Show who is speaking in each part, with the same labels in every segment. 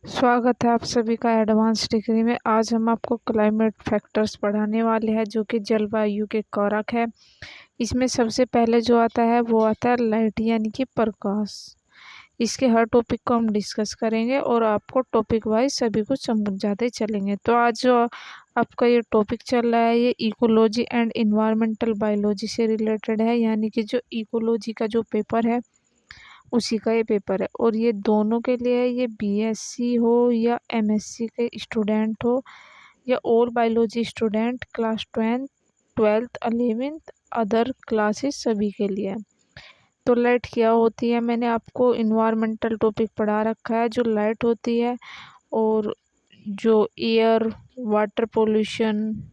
Speaker 1: स्वागत है आप सभी का एडवांस डिग्री में। आज हम आपको क्लाइमेट फैक्टर्स पढ़ाने वाले हैं जो कि जलवायु के कारक है। इसमें सबसे पहले जो आता है वो आता है लाइट यानी कि प्रकाश। इसके हर टॉपिक को हम डिस्कस करेंगे और आपको टॉपिक वाइज सभी कुछ समझाते चलेंगे। तो आज जो आपका ये टॉपिक चल रहा है ये इकोलॉजी एंड इन्वायरमेंटल बायोलॉजी से रिलेटेड है, यानी कि जो इकोलॉजी का जो पेपर है उसी का ये पेपर है। और ये दोनों के लिए है, ये बीएससी हो या एमएससी के स्टूडेंट हो या और biology student class 12th 11th other classes सभी के लिए है। तो लाइट क्या होती है, मैंने आपको इन्वायरमेंटल टॉपिक पढ़ा रखा है। जो लाइट होती है और जो एयर वाटर पोल्यूशन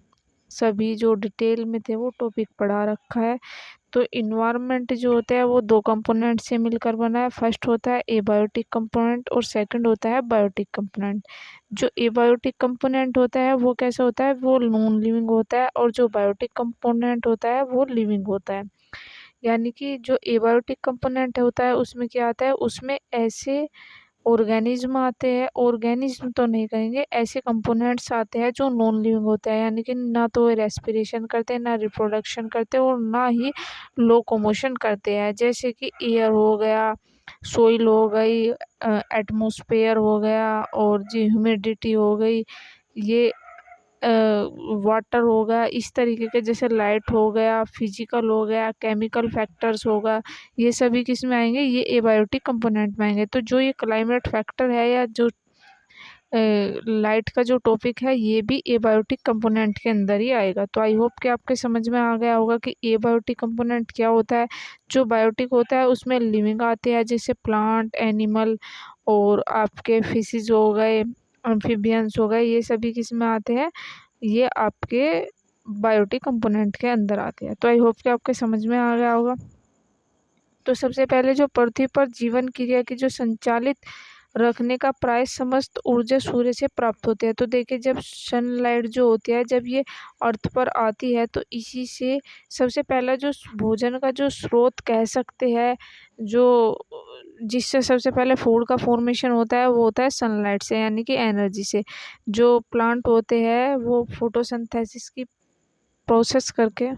Speaker 1: सभी जो डिटेल में थे वो टॉपिक पढ़ा रखा है। तो इन्वायरमेंट जो होता है वो दो कंपोनेंट से मिलकर बना है। फर्स्ट होता है एबायोटिक कंपोनेंट और सेकंड होता है बायोटिक कंपोनेंट। जो एबायोटिक कंपोनेंट होता है वो कैसा होता है, वो नॉन लिविंग होता है, और जो बायोटिक कंपोनेंट होता है वो लिविंग होता है। यानी कि जो एबायोटिक कंपोनेंट होता है उसमें क्या आता है, उसमें ऐसे ऑर्गेनिज्म आते हैं, ऑर्गेनिज्म तो नहीं कहेंगे, ऐसे कंपोनेंट्स आते हैं जो नॉन लिविंग होते हैं, यानी कि ना तो वो रेस्पिरेशन करते हैं, ना रिप्रोडक्शन करते हैं और ना ही लोकोमोशन करते हैं। जैसे कि एयर हो गया, सोइल हो गई, एटमॉस्फेयर हो गया और जी ह्यूमिडिटी हो गई, ये वाटर होगा, इस तरीके के। जैसे लाइट हो गया, फिजिकल हो गया, केमिकल फैक्टर्स होगा, ये सभी किस में आएंगे, ये एबायोटिक कंपोनेंट में आएंगे। तो जो ये क्लाइमेट फैक्टर है या जो लाइट का जो टॉपिक है ये भी एबायोटिक कंपोनेंट के अंदर ही आएगा। तो आई होप कि आपके समझ में आ गया होगा कि एबायोटिक कंपोनेंट क्या होता है। जो बायोटिक होता है उसमें लिविंग आते हैं, जैसे प्लांट, एनिमल और आपके फिशेज हो गए, एम्फीबियंस हो गए, ये सभी किस में आते हैं, ये आपके बायोटिक कंपोनेंट के अंदर आते हैं। तो आई होप कि आपके समझ में आ गया होगा। तो सबसे पहले जो पृथ्वी पर जीवन क्रिया की जो संचालित रखने का प्राय समस्त ऊर्जा सूर्य से प्राप्त होती है। तो देखिए, जब सनलाइट जो होती है जब ये अर्थ पर आती है तो इसी से सबसे पहला जो भोजन का जो स्रोत कह सकते हैं, जो जिससे सबसे पहले फूड का फॉर्मेशन होता है वो होता है सनलाइट से, यानी कि एनर्जी से। जो प्लांट होते हैं वो फोटोसिंथेसिस की प्रोसेस करके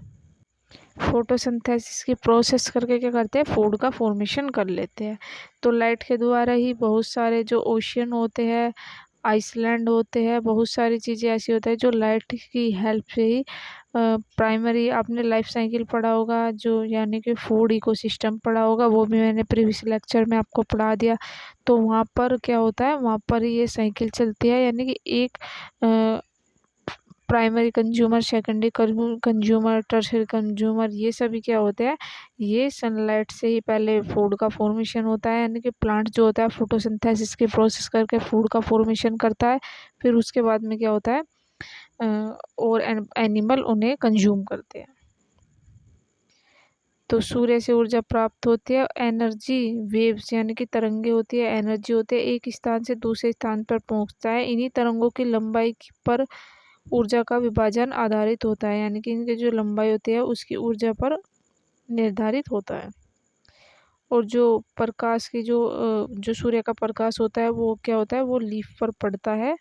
Speaker 1: क्या करते हैं, फूड का फॉर्मेशन कर लेते हैं। तो लाइट के द्वारा ही बहुत सारे जो ओशियन होते हैं, आइसलैंड होते हैं, बहुत सारी चीज़ें ऐसी होती है जो लाइट की हेल्प से ही प्राइमरी, आपने लाइफ साइकिल पढ़ा होगा जो, यानी कि फूड इकोसिस्टम पढ़ा होगा, वो भी मैंने प्रीवियस लेक्चर में आपको पढ़ा दिया। तो वहाँ पर क्या होता है, वहाँ पर ये साइकिल चलती है, यानी कि एक primary consumer, secondary consumer, tertiary consumer, ये सभी क्या होते हैं, ये सनलाइट से ही पहले फूड का फॉर्मेशन होता है। यानी कि प्लांट जो होता है फोटोसिंथेसिस की प्रोसेस करके फूड का फॉर्मेशन करता है, फिर उसके बाद में क्या होता है, और एनिमल उन्हें कंज्यूम करते हैं। तो सूर्य से ऊर्जा प्राप्त होती है, एनर्जी वेव्स यानी कि तरंगे होती है, एनर्जी होती है, एक स्थान से दूसरे स्थान पर पहुंचता है। इन्हीं तरंगों की लंबाई पर ऊर्जा का विभाजन आधारित होता है, यानी कि इनकी जो लंबाई होती है उसकी ऊर्जा पर निर्धारित होता है। और जो प्रकाश की जो सूर्य का प्रकाश होता है वो क्या होता है, वो लीफ पर पड़ता है,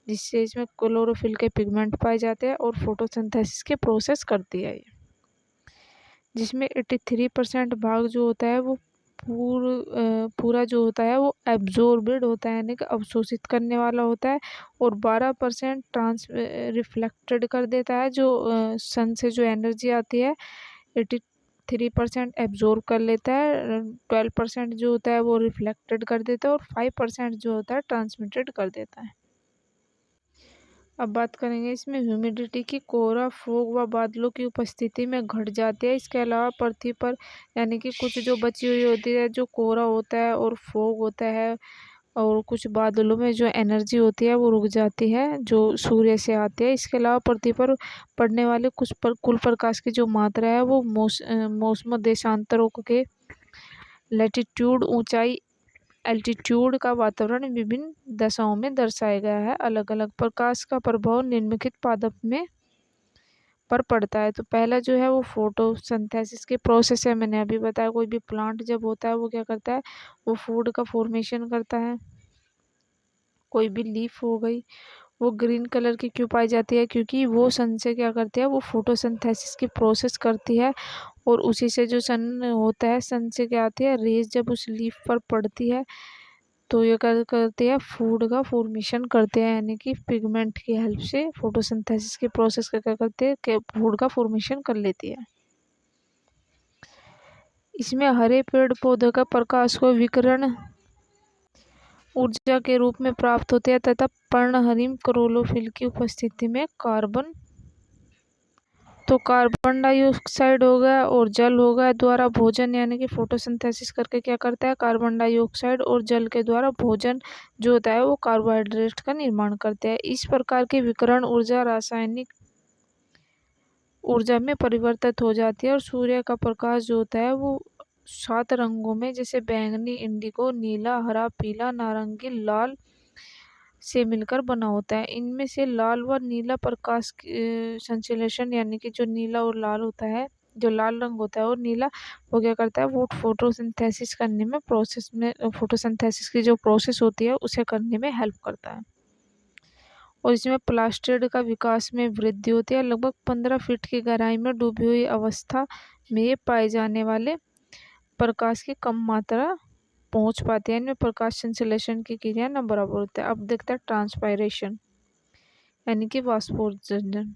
Speaker 1: जिससे इसमें क्लोरोफिल के पिगमेंट पाए जाते हैं और फोटोसिंथेसिस के प्रोसेस करती है ये। जिसमें 83% भाग जो होता है वो पूरा जो होता है वो एब्जॉर्बेड होता है, यानी कि अवशोषित करने वाला होता है। और 12% रिफ्लेक्टेड कर देता है, जो सन से जो एनर्जी आती है 83% एब्जॉर्ब कर लेता है, 12% जो होता है वो रिफ्लेक्टेड कर देता है और 5% जो होता है ट्रांसमिटेड कर देता है। अब बात करेंगे इसमें ह्यूमिडिटी की। कोहरा, फॉग व बादलों की उपस्थिति में घट जाती है। इसके अलावा पृथ्वी पर यानी कि कुछ जो बची हुई होती है, जो कोहरा होता है और फॉग होता है, और कुछ बादलों में जो एनर्जी होती है वो रुक जाती है जो सूर्य से आती है। इसके अलावा पृथ्वी पर पड़ने वाले कुल प्रकाश की जो मात्रा है वो मौसम देशांतरों के लैटिट्यूड, ऊंचाई, एल्टीट्यूड का वातावरण विभिन्न दशाओं में दर्शाया गया है। अलग अलग प्रकाश का प्रभाव निम्नलिखित पादप में पर पड़ता है। तो पहला जो है वो फोटोसिंथेसिस के प्रोसेस है, मैंने अभी बताया। कोई भी प्लांट जब होता है वो क्या करता है, वो फूड का फॉर्मेशन करता है, कोई भी लीफ हो गई, वो ग्रीन कलर की क्यों पाई जाती है? क्योंकि वो सन से क्या करती है, वो फोटोसिंथेसिस की प्रोसेस करती है और उसी से जो सन होता है, सन से क्या आती है, रेज जब उस लीफ पर पड़ती है तो ये कर करते हैं, फूड का फॉर्मेशन करते हैं, यानी कि पिगमेंट की हेल्प से फोटोसिंथेसिस की प्रोसेस का क्या करते हैं कि फूड का फॉर्मेशन कर लेती है। इसमें हरे पेड़ पौधे का प्रकाश को विकिरण ऊर्जा के रूप में प्राप्त होते हैं तथा पर्णहरित क्लोरोफिल की उपस्थिति में कार्बन तो कार्बन डाइऑक्साइड हो गया और जल हो गया द्वारा भोजन, यानी कि फोटोसिंथेसिस करके क्या करता है, कार्बन डाइऑक्साइड और जल के द्वारा भोजन जो होता है वो कार्बोहाइड्रेट का निर्माण करते हैं। इस प्रकार की विकिरण ऊर्जा रासायनिक ऊर्जा में परिवर्तित हो जाती है और सूर्य का प्रकाश जो होता है वो 7 रंगों में, जैसे बैंगनी, इंडिगो, नीला, हरा, पीला, नारंगी, लाल से मिलकर बना होता है। इनमें से लाल व नीला प्रकाश संश्लेषण, यानी कि जो नीला और लाल होता है, जो लाल रंग होता है और नीला, वो क्या करता है, वो फोटोसिंथेसिस करने में प्रोसेस में फोटोसिंथेसिस की जो प्रोसेस होती है उसे करने में हेल्प करता है। और इसमें प्लास्टिड का विकास में वृद्धि होती है। लगभग 15 फीट की गहराई में डूबी हुई अवस्था में पाए जाने वाले प्रकाश की कम मात्रा पहुंच पाती है। इनमें प्रकाश संश्लेषण की क्रिया न बराबर होता है। अब देखते हैं ट्रांसपायरेशन, यानी कि वाष्पोत्सर्जन।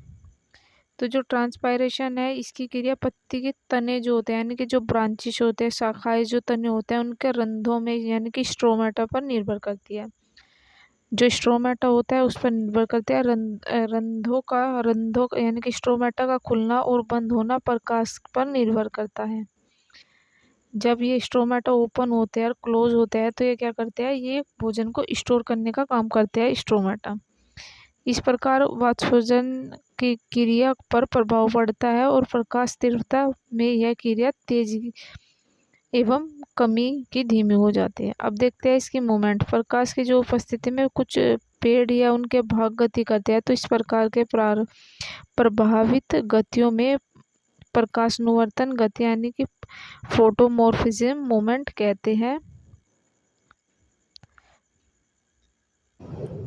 Speaker 1: तो जो ट्रांसपायरेशन है, इसकी क्रिया पत्ती के तने जो होते हैं, यानी कि जो ब्रांचेस होते हैं, शाखाएं जो तने होते हैं, उनके रंध्रों में, यानी कि स्ट्रोमेटा पर निर्भर करती है। जो स्ट्रोमेटा होता है उस पर निर्भर करते हैं। रंध्रों यानी कि स्ट्रोमेटा का खुलना और बंद होना प्रकाश पर निर्भर करता है। जब ये स्ट्रोमेटा ओपन होते हैं और क्लोज होते हैं तो ये क्या करते हैं, ये भोजन को स्टोर करने का काम करते हैं स्ट्रोमेटा। इस प्रकार वाष्पोत्सर्जन की क्रिया पर प्रभाव पड़ता है और प्रकाश तीव्रता में यह क्रिया तेजी एवं कमी की धीमी हो जाती है। अब देखते हैं इसकी मूवमेंट। प्रकाश की जो उपस्थिति में कुछ पेड़ या उनके भाग गति करते हैं, तो इस प्रकार के प्रभावित गतियों में प्रकाश अनुवर्तन गति, यानी कि फोटोमॉर्फिज्म मूवमेंट कहते हैं।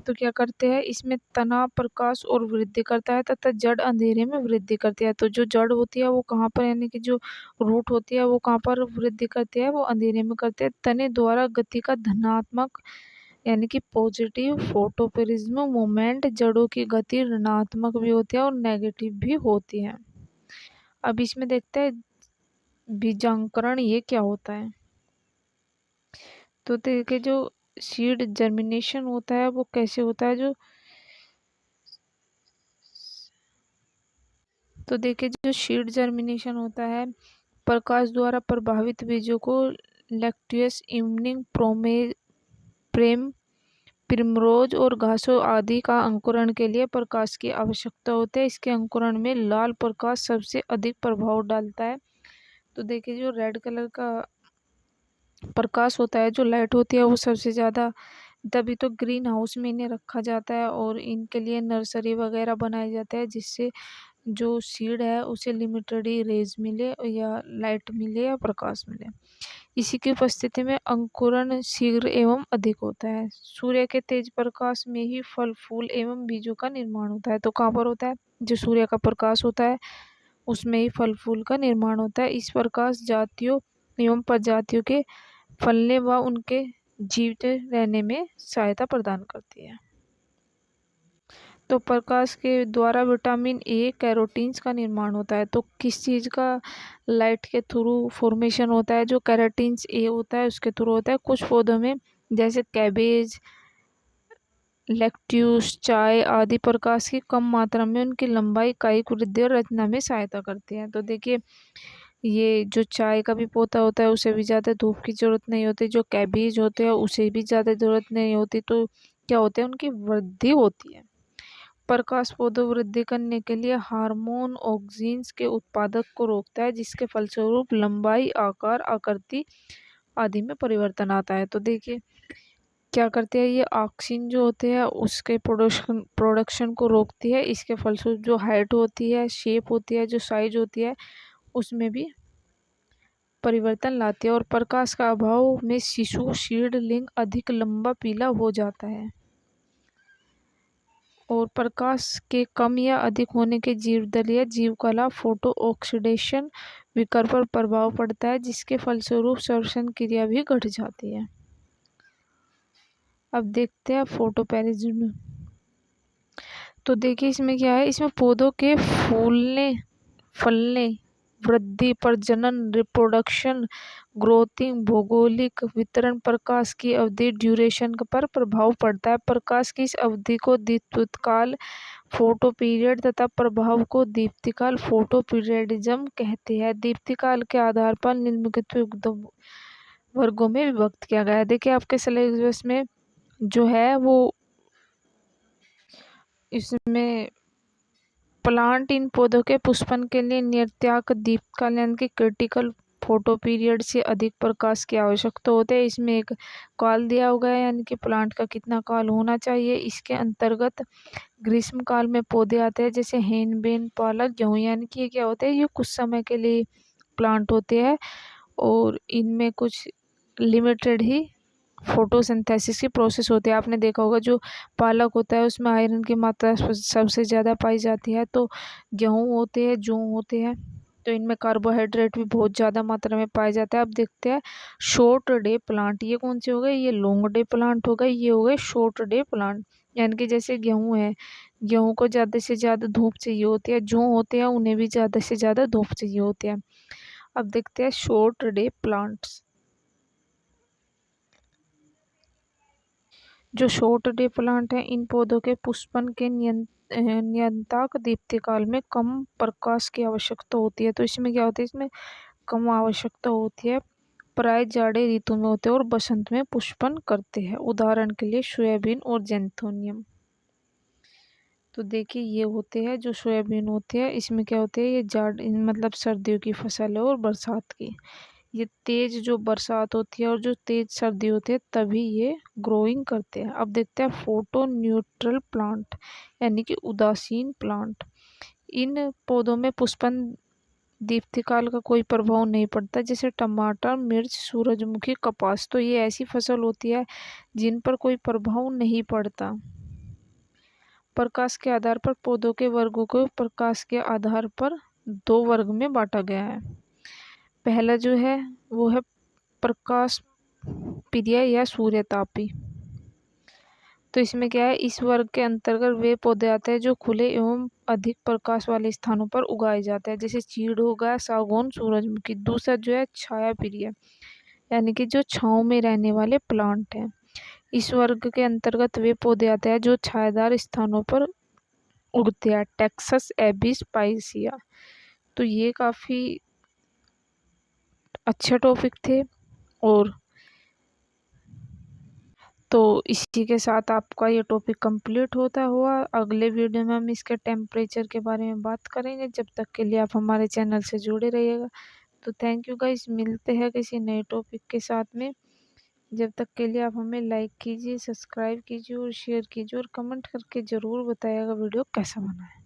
Speaker 1: तो क्या करते हैं, इसमें तनाव प्रकाश और वृद्धि करता है तथा जड़ अंधेरे में वृद्धि करती है। तो जो जड़ होती है वो कहाँ पर, यानी कि जो रूट होती है वो कहाँ पर वृद्धि करती है, वो अंधेरे में करते हैं। तने द्वारा गति का धनात्मक, यानी कि पॉजिटिव फोटोप्रिज्म मूवमेंट, जड़ों की गति ऋणात्मक भी होती है और नेगेटिव भी होती है। अब इसमें देखते हैं बीजांकुरण ये क्या होता है। तो देखिए जो सीड जर्मिनेशन होता है वो कैसे होता है, तो देखिए जो सीड जर्मिनेशन होता है, प्रकाश द्वारा प्रभावित बीजों को लैक्टियस, इवनिंग प्रेम, प्रिमरोज और घासों आदि का अंकुरण के लिए प्रकाश की आवश्यकता होती है। इसके अंकुरण में लाल प्रकाश सबसे अधिक प्रभाव डालता है। तो देखिए जो रेड कलर का प्रकाश होता है, जो लाइट होती है, वो सबसे ज़्यादा, तभी तो ग्रीन हाउस में इन्हें रखा जाता है और इनके लिए नर्सरी वगैरह बनाए जाते हैं, जिससे जो सीड है उसे लिमिटेड ही रेज मिले या लाइट मिले या प्रकाश मिले। इसी की उपस्थिति में अंकुरण शीघ्र एवं अधिक होता है। सूर्य के तेज प्रकाश में ही फल फूल एवं बीजों का निर्माण होता है। तो कहाँ पर होता है, जो सूर्य का प्रकाश होता है उसमें ही फल फूल का निर्माण होता है। इस प्रकाश जातियों एवं प्रजातियों के फलने व उनके जीवित रहने में सहायता प्रदान करती है। तो प्रकाश के द्वारा विटामिन ए, कैरोटीन्स का निर्माण होता है। तो किस चीज़ का लाइट के थ्रू फॉर्मेशन होता है, जो कैरोटीन्स ए होता है उसके थ्रू होता है। कुछ पौधों में जैसे कैबेज, लेट्यूस, चाय आदि प्रकाश की कम मात्रा में उनकी लंबाई, कायिक वृद्धि और रचना में सहायता करती है। तो देखिए ये जो चाय का भी पौधा होता है उसे भी ज़्यादा धूप की जरूरत नहीं होती, जो कैबेज होते हैं उसे भी ज़्यादा जरूरत नहीं होती। तो क्या होते हैं, उनकी वृद्धि होती है। प्रकाश पौधों वृद्धि करने के लिए हार्मोन ऑक्सीन्स के उत्पादक को रोकता है, जिसके फलस्वरूप लंबाई, आकार, आकृति आदि में परिवर्तन आता है। तो देखिए क्या करते हैं, ये ऑक्सीन जो होते हैं उसके प्रोडक्शन को रोकती है। इसके फलस्वरूप जो हाइट होती है, शेप होती है, जो साइज होती है, उसमें भी परिवर्तन लाती है। और प्रकाश का अभाव में शिशु सीडलिंग अधिक लंबा पीला हो जाता है। और प्रकाश के कम या अधिक होने के जीवदल या जीवकला फोटो ऑक्सीडेशन विकर पर प्रभाव पड़ता है, जिसके फलस्वरूप श्वसन क्रिया भी घट जाती है। अब देखते हैं फोटो पैराजिट। तो देखिए इसमें क्या है, इसमें पौधों के फूलने, फलने, वृद्धि, प्रजनन, रिप्रोडक्शन, ग्रोथिंग, भौगोलिक वितरण, प्रकाश की अवधि, ड्यूरेशन पर प्रभाव पड़ता है। प्रकाश की इस अवधि को दीप्तिकाल फोटो पीरियड तथा प्रभाव को दीप्तिकाल फोटो पीरियडिज्म कहते हैं। दीप्तिकाल के आधार पर निम्नलिखित वर्गों में विभक्त किया गया है। देखिए आपके सिलेबस में जो है वो इसमें प्लांट इन पौधों के पुष्पन के लिए निर्त्याक दीप्तिकाल यानी कि क्रिटिकल फोटो पीरियड से अधिक प्रकाश की आवश्यकता होती है। इसमें एक काल दिया हुआ है यानी कि प्लांट का कितना काल होना चाहिए। इसके अंतर्गत ग्रीष्म काल में पौधे आते हैं जैसे हेन बेन, पालक, गेहूँ, यानी कि ये क्या होते हैं, ये कुछ समय के लिए प्लांट होते हैं और इनमें कुछ लिमिटेड ही फोटोसिंथेसिस की प्रोसेस होती है। आपने देखा होगा जो पालक होता है उसमें आयरन की मात्रा सबसे ज़्यादा पाई जाती है। तो गेहूँ होते हैं, जौ होते हैं, तो इनमें कार्बोहाइड्रेट भी बहुत ज़्यादा मात्रा में पाया जाता है। अब देखते हैं शॉर्ट डे प्लांट, ये कौन से हो गए, ये लॉन्ग डे प्लांट हो गए, ये हो गए शॉर्ट डे प्लांट। यानी कि जैसे गेहूँ है, गेहूँ को ज़्यादा से ज़्यादा धूप चाहिए होती है, जौ होते हैं उन्हें भी ज़्यादा से ज़्यादा धूप चाहिए होती है। अब देखते हैं शॉर्ट डे प्लांट्स। जो शॉर्ट डे प्लांट हैं, इन पौधों के पुष्पन के नियंत्रक दीप्तिकाल में कम प्रकाश की आवश्यकता होती है। तो इसमें क्या होता है, इसमें कम आवश्यकता होती है, प्राय जाड़े ऋतु में होते हैं और बसंत में पुष्पन करते हैं। उदाहरण के लिए सोयाबीन और जेंथोनियम। तो देखिए ये होते हैं जो सोयाबीन होते हैं, इसमें क्या होते हैं, ये जाड़ मतलब सर्दियों की फसल है और बरसात की। ये तेज जो बरसात होती है और जो तेज सर्दी होती है तभी ये ग्रोइंग करते हैं। अब देखते हैं फोटो न्यूट्रल प्लांट यानी कि उदासीन प्लांट। इन पौधों में पुष्पन दीप्तिकाल का कोई प्रभाव नहीं पड़ता, जैसे टमाटर, मिर्च, सूरजमुखी, कपास। तो ये ऐसी फसल होती है जिन पर कोई प्रभाव नहीं पड़ता। प्रकाश के आधार पर पौधों के वर्गों को प्रकाश के आधार पर दो वर्ग में बांटा गया है। पहला जो है वो है प्रकाश प्रिय या सूर्यतापी। तो इसमें क्या है, इस वर्ग के अंतर्गत वे पौधे आते हैं जो खुले एवं अधिक प्रकाश वाले स्थानों पर उगाए जाते हैं, जैसे चीड़ हो गया, सागौन, सूरजमुखी। दूसरा जो है छाया प्रिय यानी कि जो छांव में रहने वाले प्लांट हैं। इस वर्ग के अंतर्गत वे पौधे आते हैं जो छायादार स्थानों पर उगते हैं, टेक्सस एबिस पाइसिया। तो ये काफ़ी अच्छे टॉपिक थे। और तो इसी के साथ आपका ये टॉपिक कंप्लीट होता हुआ, अगले वीडियो में हम इसके टेम्परेचर के बारे में बात करेंगे। जब तक के लिए आप हमारे चैनल से जुड़े रहिएगा। तो थैंक यू गाइस, मिलते हैं किसी नए टॉपिक के साथ में। जब तक के लिए आप हमें लाइक कीजिए, सब्सक्राइब कीजिए और शेयर कीजिए और कमेंट करके ज़रूर बताइएगा वीडियो कैसा बना है।